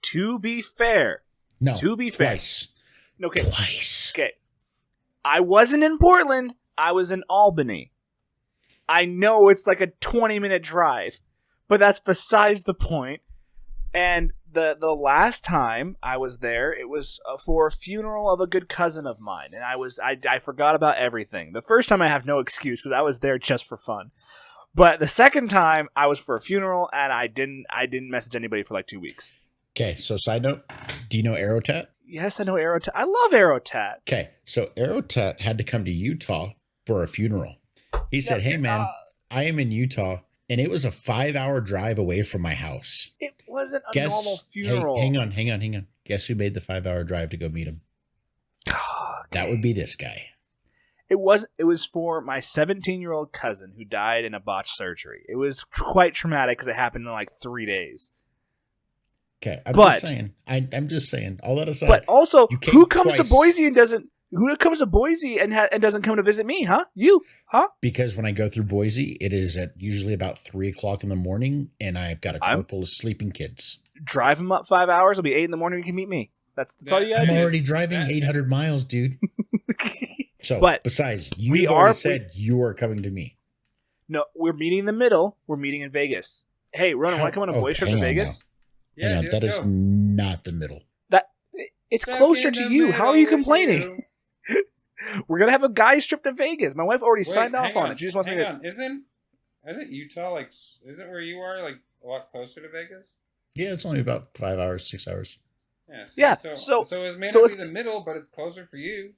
To be fair. Twice. Okay. Twice. Okay. I wasn't in Portland. I was in Albany. I know it's like a 20-minute drive, but that's besides the point. And the last time I was there, it was for a funeral of a good cousin of mine, and I forgot about everything. The first time I have no excuse because I was there just for fun, but the second time I was for a funeral and I didn't message anybody for like 2 weeks. Okay, so side note, do you know Aerotat? Yes, I know Aerotat. I love Aerotat. Okay, so Aerotat had to come to Utah for a funeral. He said, "Hey man, I am in Utah." And it was a 5-hour drive away from my house. It wasn't a normal funeral. Hey, hang on. Guess who made the 5-hour drive to go meet him? Okay. That would be this guy. It was for my 17-year-old cousin who died in a botched surgery. It was quite traumatic because it happened in like 3 days. Okay, I'm just saying. All that aside, but also, who comes twice. to Boise and doesn't? Who comes to Boise and doesn't come to visit me? Huh? You? Huh? Because when I go through Boise, it is at usually about 3:00 in the morning, and I've got a car full of sleeping kids. Drive them up 5 hours. It'll be 8 in the morning. You can meet me. That's all you gotta do. I'm already driving 800 miles, dude. So, but besides, you already said you are coming to me. No, we're meeting in the middle. We're meeting in Vegas. Hey, Ronan, want to come on a boys trip to Vegas? Yeah, that is not the middle. It's closer to you. How are you complaining? We're gonna have a guys trip to Vegas. My wife already signed off on it. She just wants me to. Isn't Utah isn't where you are like a lot closer to Vegas? Yeah, it's only about 5 hours, 6 hours. Yeah. So it may not be the middle, but it's closer for you.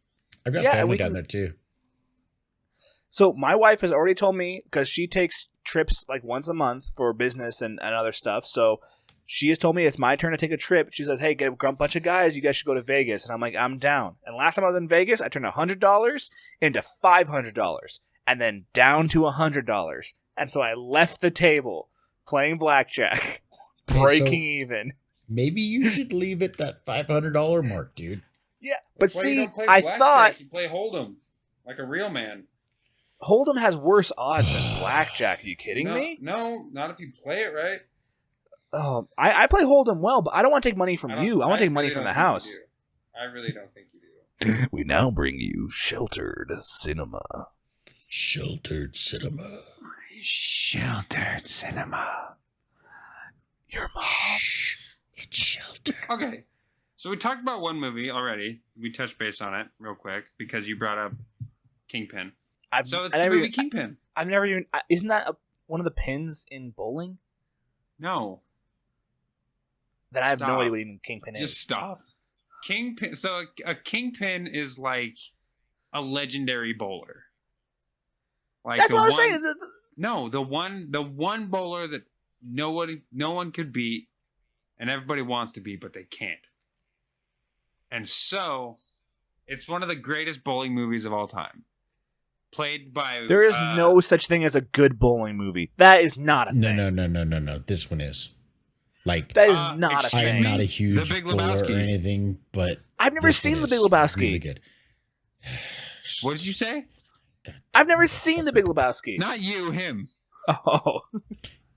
I've got family down there too. So my wife has already told me because she takes trips like once a month for business and other stuff. So she has told me it's my turn to take a trip. She says, "Hey, get a bunch of guys. You guys should go to Vegas." And I'm like, "I'm down." And last time I was in Vegas, I turned $100 into $500, and then down to $100. And so I left the table playing blackjack, breaking even. Maybe you should leave at that $500 mark, dude. Yeah, but see, I thought you play Hold'em like a real man. Hold'em has worse odds than blackjack. Are you kidding me? No, not if you play it right. I play Hold'em well, but I don't want to take money from you. I want to take money from the house. I really don't think you do. We now bring you Sheltered Cinema. Sheltered Cinema. Sheltered Cinema. Your mom. Shh, it's sheltered. Okay, so we talked about one movie already. We touched base on it real quick because you brought up Kingpin. So it's the movie Kingpin. I've never even... Isn't that one of the pins in bowling? No. Then I have no idea what even Kingpin is. Just stop. Kingpin. So a Kingpin is like a legendary bowler. Like that's what I was saying. No, the one bowler that no one could beat, and everybody wants to beat, but they can't. And so, it's one of the greatest bowling movies of all time. Played by... There is no such thing as a good bowling movie. That is not a thing. No. This one is. Like, that is not a thing. I am not a huge bowler or anything, but... I've never seen The Big Lebowski. Really good. What did you say? I've never seen The Big Lebowski. Not you, him. Oh.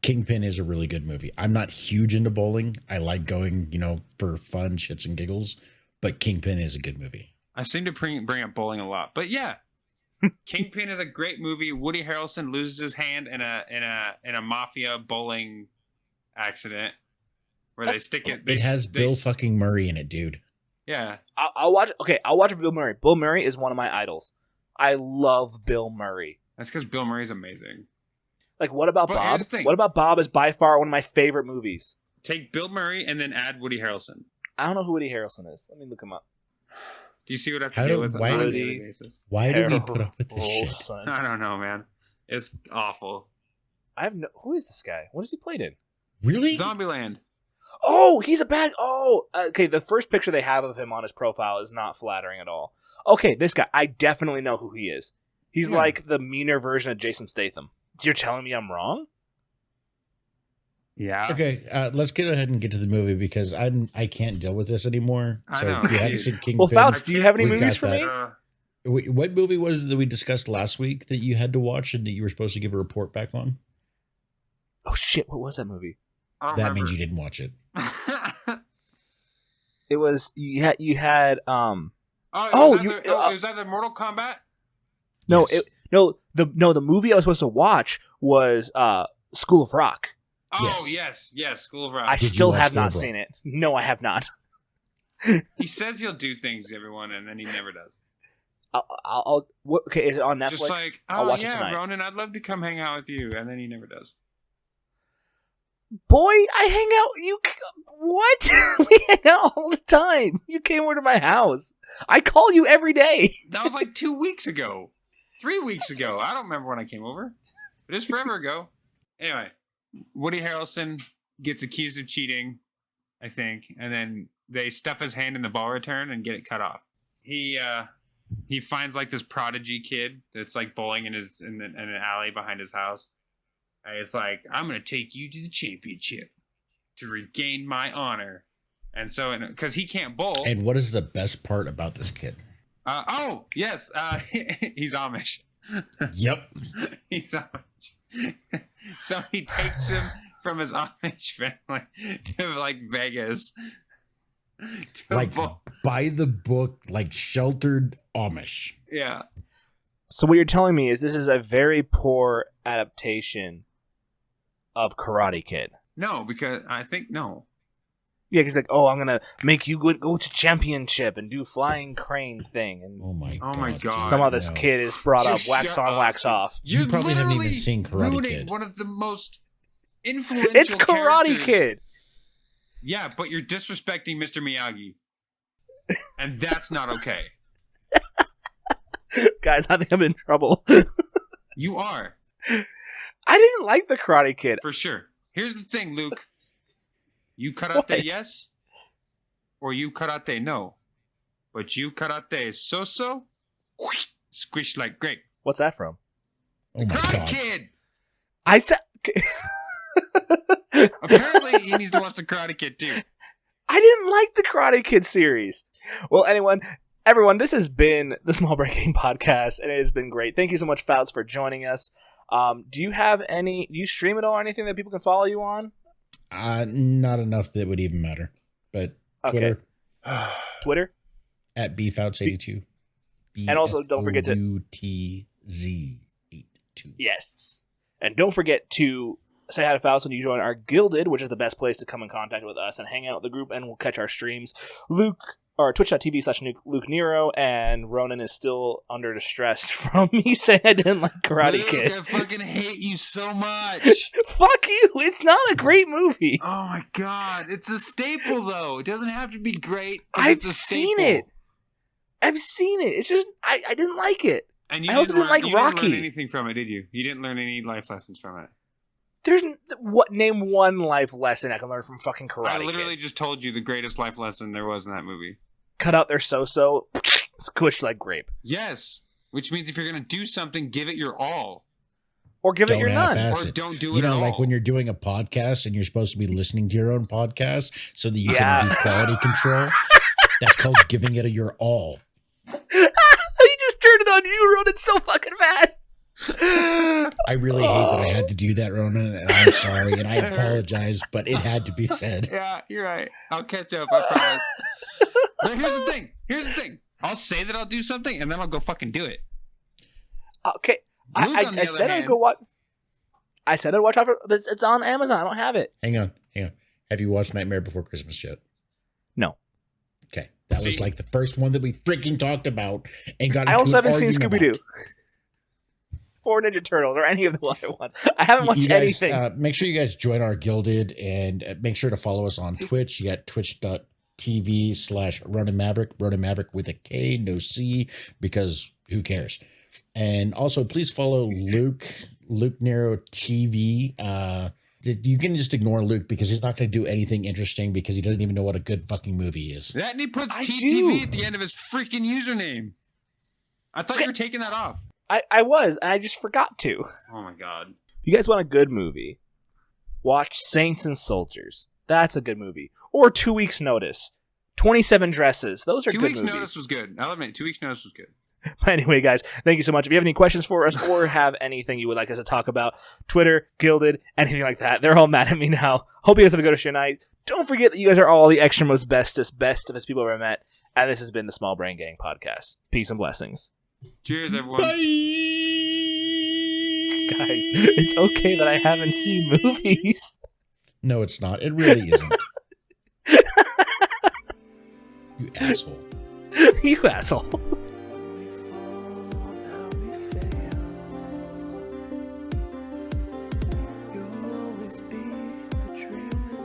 Kingpin is a really good movie. I'm not huge into bowling. I like going, for fun, shits and giggles, but Kingpin is a good movie. I seem to bring up bowling a lot, but yeah. Kingpin is a great movie. Woody Harrelson loses his hand in a mafia bowling accident where they stick it. It has Bill fucking Murray in it, dude. Yeah, I'll watch. Okay, I'll watch Bill Murray. Bill Murray is one of my idols. I love Bill Murray. That's because Bill Murray's amazing. Like, what about Bob? What about Bob is by far one of my favorite movies. Take Bill Murray and then add Woody Harrelson. I don't know who Woody Harrelson is. Let me look him up. Do you see what I have to deal with on a daily basis? Why do we put up with this shit? I don't know, man. It's awful. Who is this guy? What has he played in? Really? Zombieland. Oh, he's a bad... Oh, okay, the first picture they have of him on his profile is not flattering at all. Okay, this guy, I definitely know who he is. He's like the meaner version of Jason Statham. You're telling me I'm wrong? Yeah. Okay, let's get ahead and get to the movie because I can't deal with this anymore. So I know. You haven't seen Kingpin. Well, Fouts, do you have any movies for me? What movie was it that we discussed last week that you had to watch and that you were supposed to give a report back on? Oh shit! What was that movie? That means you didn't watch it. It was you had. It was either Mortal Kombat. No, yes. the movie I was supposed to watch was School of Rock. Oh, yes, School of Rock. I Did you still watch have School not of Rock? seen it. No, I have not. He says he'll do things, everyone, and then he never does. Okay, is it on Netflix? Just like, I'll watch it yeah, tonight. Ronan, I'd love to come hang out with you, and then he never does. Boy, I hang out. What? We hang out all the time. You came over to my house. I call you every day. That was like 2 weeks ago. 3 weeks ago. I don't remember when I came over. But it's forever ago. Anyway, Woody Harrelson gets accused of cheating, I think, and then they stuff his hand in the ball return and get it cut off. He finds like this prodigy kid that's like bowling in an alley behind his house. And it's like, I'm gonna take you to the championship to regain my honor. And so, because he can't bowl. And what is the best part about this kid? Yes, he's Amish. Yep. He's Amish. So he takes him from his Amish family to like Vegas. Like by the book, like sheltered Amish. Yeah. So what you're telling me is this is a very poor adaptation of Karate Kid. No, because I think no. Yeah, because like, oh, I'm gonna make you go to championship and do flying crane thing, and Oh my God. somehow this no. kid is brought up Just wax shut on, up. wax off. You probably haven't even literally seen Karate ruining Kid. one of the most influential It's Karate characters. Kid. Yeah, but you're disrespecting Mr. Miyagi. And that's not okay. Guys, I think I'm in trouble. You are, I didn't like the Karate Kid. for sure. Here's the thing, Luke. You karate What? yes, or you karate no. But you karate so-so, squish like grape. What's that from? Oh my Karate god. Kid! I said. Apparently, he needs to watch the Karate Kid, too. I didn't like the Karate Kid series. Well, everyone, this has been the Small Brain Game Podcast, and it has been great. Thank you so much, Fouts, for joining us. Do you stream it all or anything that people can follow you on? Not enough that would even matter. But Twitter Twitter? at BFoutts82. And also don't forget to- BFoutz82. Yes. And don't forget to say hi to Fouts when you join our Gilded, which is the best place to come in contact with us and hang out with the group, and we'll catch our streams. Twitch.tv/Luke Nero, and Ronan is still under distress from me saying I didn't like Karate Luke, Kid. I fucking hate you so much. Fuck you! It's not a great movie. Oh my god, it's a staple though. It doesn't have to be great. I've it's a seen staple. it. I've seen it. It's just I didn't like it. And you I also didn't like you Rocky. didn't learn anything from it, did you? You didn't learn any life lessons from it. Name one life lesson I can learn from fucking Karate I literally Kid. just told you the greatest life lesson there was in that movie. Cut out their so-so, squish like grape, Yes, which means if you're gonna do something, give it your all, or give it your none. half-ass or it. don't do You it at know, all. like when you're doing a podcast and you're supposed to be listening to your own podcast so that you Yeah. can do quality control. That's called giving it your all. He just turned it on you, Ronan, so fucking fast. I really hate that I had to do that, Ronan, and I'm sorry, and I apologize, but it had to be said. Yeah, you're right. I'll catch up. I promise. But here's the thing. I'll say that I'll do something, and then I'll go fucking do it. Okay, Luke, I on the other said I'd hand- go watch. I said I'd watch out for, but it's on Amazon. I don't have it. Hang on. Have you watched Nightmare Before Christmas yet? No. Okay, that was See? like the first one that we freaking talked about and got. I into also an haven't seen argument Scooby Doo, about. or Ninja Turtles, or any of the other ones. I haven't watched You guys, anything. make sure you guys join our Gilded and make sure to follow us on Twitch. You got twitch.tv/Ronan Maverick, Ronan Maverick with a K, no C, because who cares? And also, please follow Luke Nero TV. You can just ignore Luke because he's not going to do anything interesting because he doesn't even know what a good fucking movie is. That and he puts I TTV do. at the end of his freaking username. I thought you were taking that off. I was, and I just forgot to. Oh my god. If you guys want a good movie, watch Saints and Soldiers. That's a good movie. Or 2 Weeks Notice. 27 Dresses. Those are 2 good weeks movies. notice was good. I'll admit, 2 weeks notice was good. But anyway, guys, thank you so much. If you have any questions for us or have anything you would like us to talk about, Twitter, Gilded, anything like that, they're all mad at me now. Hope you guys have a good show night. Don't forget that you guys are all the extra most bestest of us people I've ever met. And this has been the Small Brain Gang Podcast. Peace and blessings. Cheers, everyone. Bye. Guys, it's okay that I haven't seen movies. No, it's not. It really isn't. You asshole. You asshole.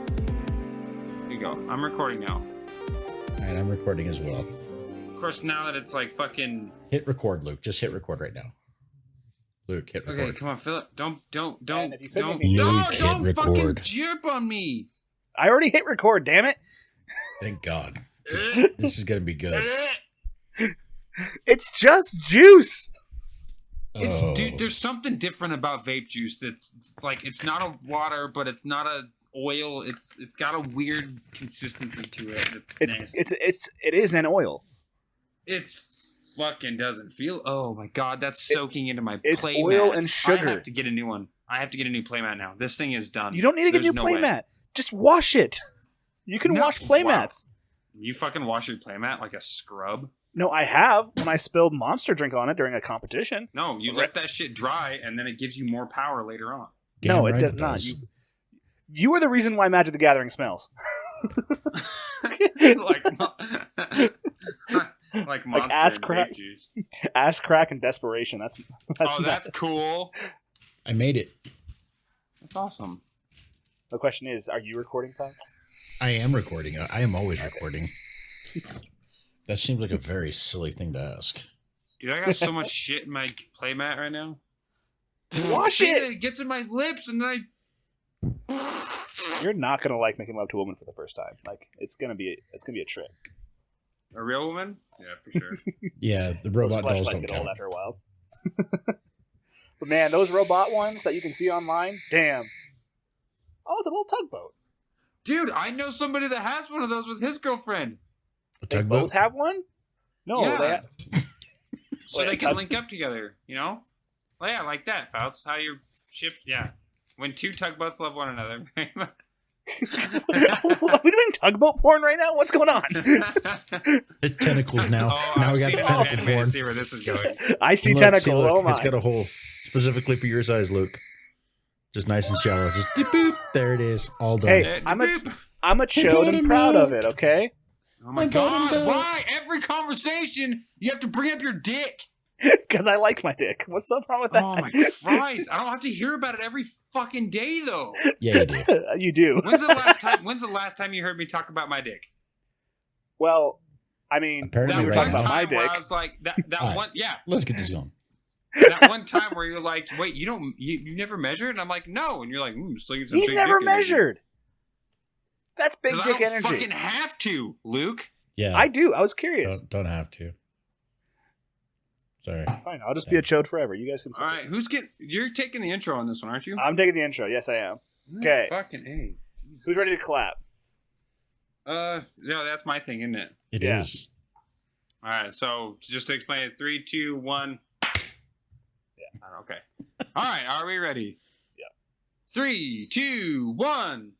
Here you go. I'm recording now. All right, I'm recording as well. Of course, now that it's like fucking. Hit record, Luke. Just hit record right now. Luke, hit record. Okay, come on, Philip. Don't, Man, if you couldn't don't, make me- no, Luke, hit don't fucking record. jump on me. I already hit record, damn it. Thank God. This is going to be good. It's just juice. It's Oh. dude. There's something different about vape juice. That's like it's not a water, but it's not a oil. It's got a weird consistency to it. It's nasty. It is an oil. It's fucking doesn't feel. Oh my god, that's soaking into my it's playmat. oil and sugar. I have to get a new one. I have to get a new playmat now. This thing is done. You don't need to get a There's new no way. playmat. Just wash it. You can No, wash playmats. wow. You fucking wash your playmat like a scrub? No, I have when I spilled Monster drink on it during a competition. No, you let that shit dry, and then it gives you more power later on. Damn No, it right does not. You are the reason why Magic the Gathering smells. like Monster ass and crack. vape juice. Ass crack and desperation. That's That's cool. I made it. That's awesome. The question is, are you recording, Fouts? I am recording. I am always recording. That seems like a very silly thing to ask. Dude, I got so much shit in my playmat right now. Wash it. It gets in my lips, and then You're not gonna like making love to a woman for the first time. Like it's gonna be a trick. a real woman? Yeah, for sure. Yeah, the Those robot dolls flashlights don't get count. old after a while. But man, those robot ones that you can see online, damn. Oh, it's a little tugboat. Dude, I know somebody that has one of those with his girlfriend. A They tugboat? both have one? No, Yeah. they So they can link up together, you know? Well, yeah, like that, Fouts. How your ship, yeah. When two tugboats love one another. Are we doing tugboat porn right now? What's going on? It's tentacles now. Oh, now I've we got seen the enough tentacle anime porn. to see where this is going. I see Look, tentacles. look, Oh my. It's got a hole specifically for your size, Luke. Just nice and shallow. Just deep boop. There it is. All done. Hey, I'm a chode and proud of it, okay? Oh my god, why? Every conversation, you have to bring up your dick. Because I like my dick. What's so wrong with that? Oh my Christ. I don't have to hear about it every fucking day, though. Yeah, you do. You do. When's the last time you heard me talk about my dick? Well, I mean, Apparently we That were right talking one about my time where dick. I was like, that All right. one, yeah. Let's get this going. That one time where you're like, wait, you never measured? And I'm like, no. And you're like, still get some He's big never dick energy. measured. That's big 'Cause dick I don't energy. fucking have to, Luke. Yeah. I do. I was curious. don't have to. Sorry. Fine. I'll just be a chode forever. You guys can. All right, you're taking the intro on this one, aren't you? I'm taking the intro. Yes, I am. Okay. Fucking A. Who's ready to clap? No, that's my thing, isn't it? It Yeah. is. All right, so just to explain it, 3, 2, 1. Yeah. Okay. All right, are we ready? Yeah. 3, 2, 1.